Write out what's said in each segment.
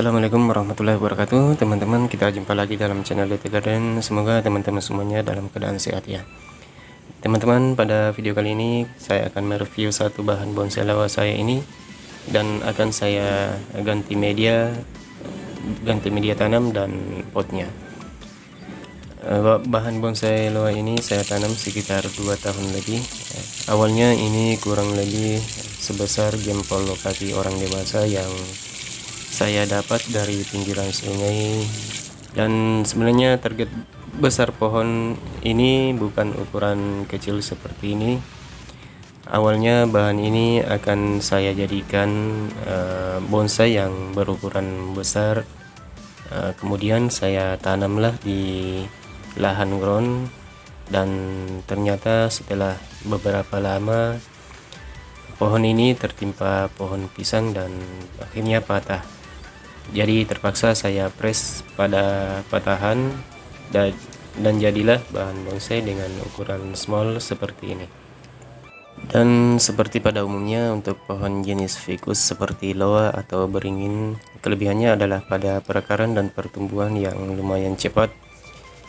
Assalamualaikum warahmatullahi wabarakatuh. Teman-teman, kita jumpa lagi dalam channel Little Garden. Semoga teman-teman semuanya dalam keadaan sehat ya. Teman-teman, pada video kali ini saya akan mereview satu bahan bonsai lawa saya ini, dan akan saya ganti media tanam dan potnya. Bahan bonsai lawa ini saya tanam sekitar 2 tahun lebih. Awalnya ini kurang lebih sebesar jempol kaki orang dewasa yang saya dapat dari pinggiran sungai, dan sebenarnya target besar pohon ini bukan ukuran kecil seperti ini. Awalnya bahan ini akan saya jadikan bonsai yang berukuran besar, kemudian saya tanamlah di lahan ground, dan ternyata setelah beberapa lama pohon ini tertimpa pohon pisang dan akhirnya patah. Jadi terpaksa saya press pada patahan dan jadilah bahan bonsai dengan ukuran small seperti ini. Dan seperti pada umumnya untuk pohon jenis ficus seperti loa atau beringin, kelebihannya adalah pada perakaran dan pertumbuhan yang lumayan cepat,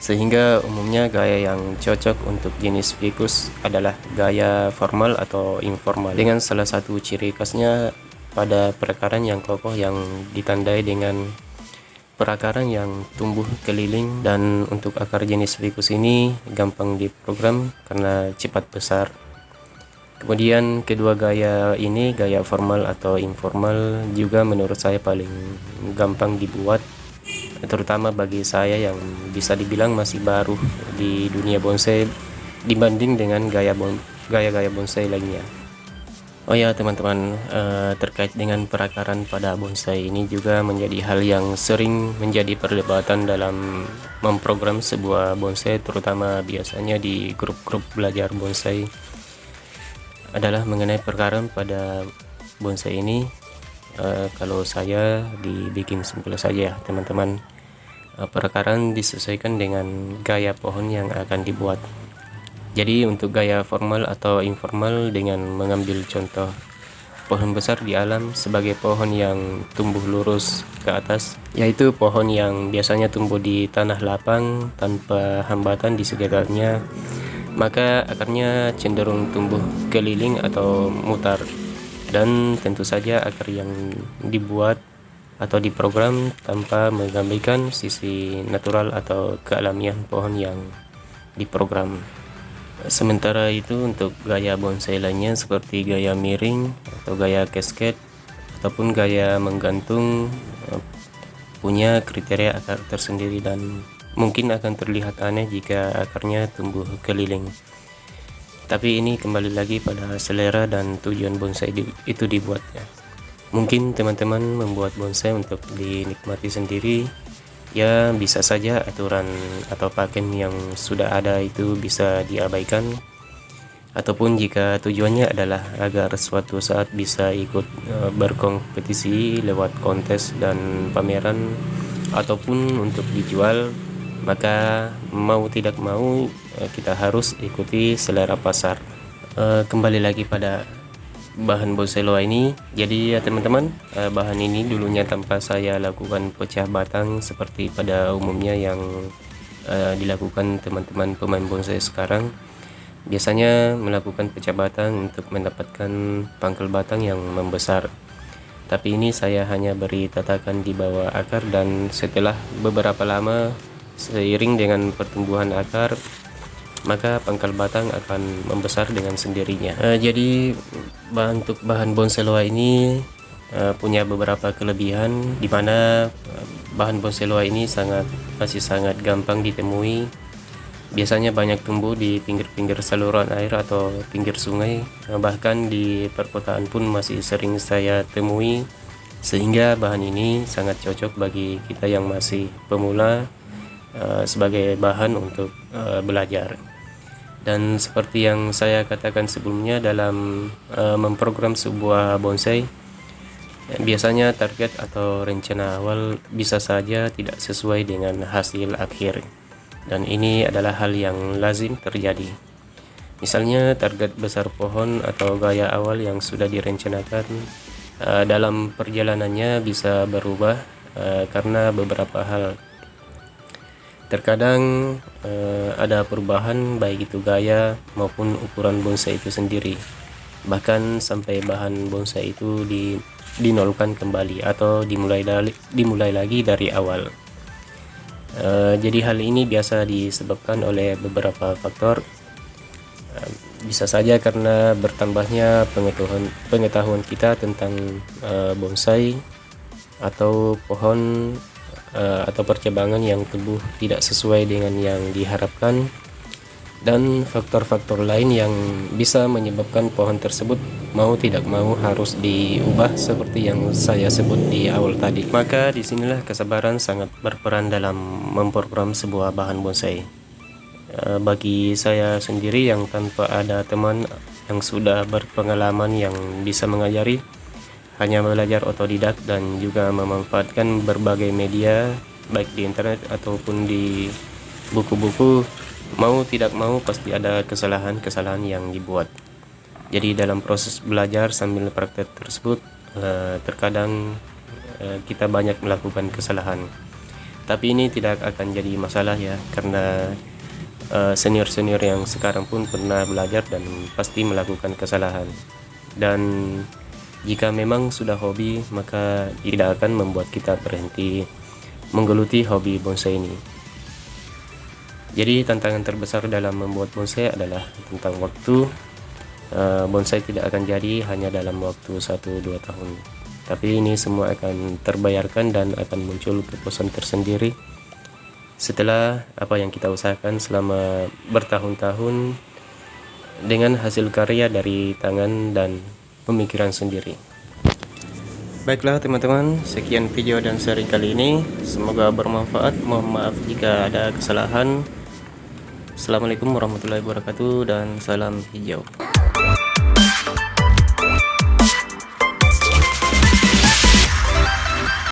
sehingga umumnya gaya yang cocok untuk jenis ficus adalah gaya formal atau informal, dengan salah satu ciri khasnya pada perakaran yang kokoh yang ditandai dengan perakaran yang tumbuh keliling. Dan untuk akar jenis ficus ini gampang diprogram karena cepat besar. Kemudian kedua gaya ini, gaya formal atau informal, juga menurut saya paling gampang dibuat, terutama bagi saya yang bisa dibilang masih baru di dunia bonsai dibanding dengan gaya-gaya bonsai lainnya. Oh ya teman-teman, terkait dengan perakaran pada bonsai ini juga menjadi hal yang sering menjadi perdebatan dalam memprogram sebuah bonsai, terutama biasanya di grup-grup belajar bonsai, adalah mengenai perakaran pada bonsai ini. Kalau saya dibikin simpel saja ya teman-teman, perakaran disesuaikan dengan gaya pohon yang akan dibuat. Jadi untuk gaya formal atau informal, dengan mengambil contoh pohon besar di alam sebagai pohon yang tumbuh lurus ke atas, yaitu pohon yang biasanya tumbuh di tanah lapang tanpa hambatan di sekitarnya, maka akarnya cenderung tumbuh keliling atau mutar. Dan tentu saja akar yang dibuat atau diprogram tanpa mengabaikan sisi natural atau kealamian pohon yang diprogram. Sementara itu untuk gaya bonsai lainnya seperti gaya miring atau gaya cascade ataupun gaya menggantung punya kriteria akar tersendiri, dan mungkin akan terlihat aneh jika akarnya tumbuh keliling. Tapi ini kembali lagi pada selera dan tujuan bonsai itu dibuatnya. Mungkin teman-teman membuat bonsai untuk dinikmati sendiri, ya bisa saja aturan atau pakem yang sudah ada itu bisa diabaikan, ataupun jika tujuannya adalah agar suatu saat bisa ikut berkompetisi lewat kontes dan pameran, ataupun untuk dijual, maka mau tidak mau kita harus ikuti selera pasar. Kembali lagi pada bahan bonsai loa ini. Jadi ya teman-teman, bahan ini dulunya tanpa saya lakukan pecah batang seperti pada umumnya yang dilakukan teman-teman pemain bonsai sekarang. Biasanya melakukan pecah batang untuk mendapatkan pangkal batang yang membesar. Tapi ini saya hanya beri tatakan di bawah akar, dan setelah beberapa lama seiring dengan pertumbuhan akar, maka pangkal batang akan membesar dengan sendirinya. Jadi untuk bahan bonsai loa ini punya beberapa kelebihan, di mana bahan bonsai loa ini masih sangat gampang ditemui. Biasanya banyak tumbuh di pinggir-pinggir saluran air atau pinggir sungai, bahkan di perkotaan pun masih sering saya temui, sehingga bahan ini sangat cocok bagi kita yang masih pemula sebagai bahan untuk belajar. Dan seperti yang saya katakan sebelumnya dalam memprogram sebuah bonsai, biasanya target atau rencana awal bisa saja tidak sesuai dengan hasil akhir, dan ini adalah hal yang lazim terjadi. Misalnya target besar pohon atau gaya awal yang sudah direncanakan dalam perjalanannya bisa berubah karena beberapa hal. Terkadang ada perubahan baik itu gaya maupun ukuran bonsai itu sendiri, bahkan sampai bahan bonsai itu dinolkan kembali atau dimulai lagi dari awal. Jadi hal ini biasa disebabkan oleh beberapa faktor. Bisa saja karena bertambahnya pengetahuan kita tentang bonsai atau pohon atau percabangan yang tumbuh tidak sesuai dengan yang diharapkan, dan faktor-faktor lain yang bisa menyebabkan pohon tersebut mau tidak mau harus diubah seperti yang saya sebut di awal tadi. Maka disinilah kesabaran sangat berperan dalam memprogram sebuah bahan bonsai. Bagi saya sendiri yang tanpa ada teman yang sudah berpengalaman yang bisa mengajari, hanya belajar otodidak dan juga memanfaatkan berbagai media baik di internet ataupun di buku-buku, mau tidak mau pasti ada kesalahan-kesalahan yang dibuat. Jadi dalam proses belajar sambil praktek tersebut, terkadang kita banyak melakukan kesalahan. Tapi ini tidak akan jadi masalah ya, karena senior-senior yang sekarang pun pernah belajar dan pasti melakukan kesalahan. Dan jika memang sudah hobi, maka tidak akan membuat kita berhenti menggeluti hobi bonsai ini. Jadi tantangan terbesar dalam membuat bonsai adalah tentang waktu. Bonsai tidak akan jadi hanya dalam waktu 1-2 tahun, tapi ini semua akan terbayarkan dan akan muncul kepuasan tersendiri setelah apa yang kita usahakan selama bertahun-tahun dengan hasil karya dari tangan dan pemikiran sendiri. Baiklah teman-teman, sekian video dan seri kali ini, semoga bermanfaat. Mohon maaf jika ada kesalahan. Assalamualaikum warahmatullahi wabarakatuh dan salam hijau.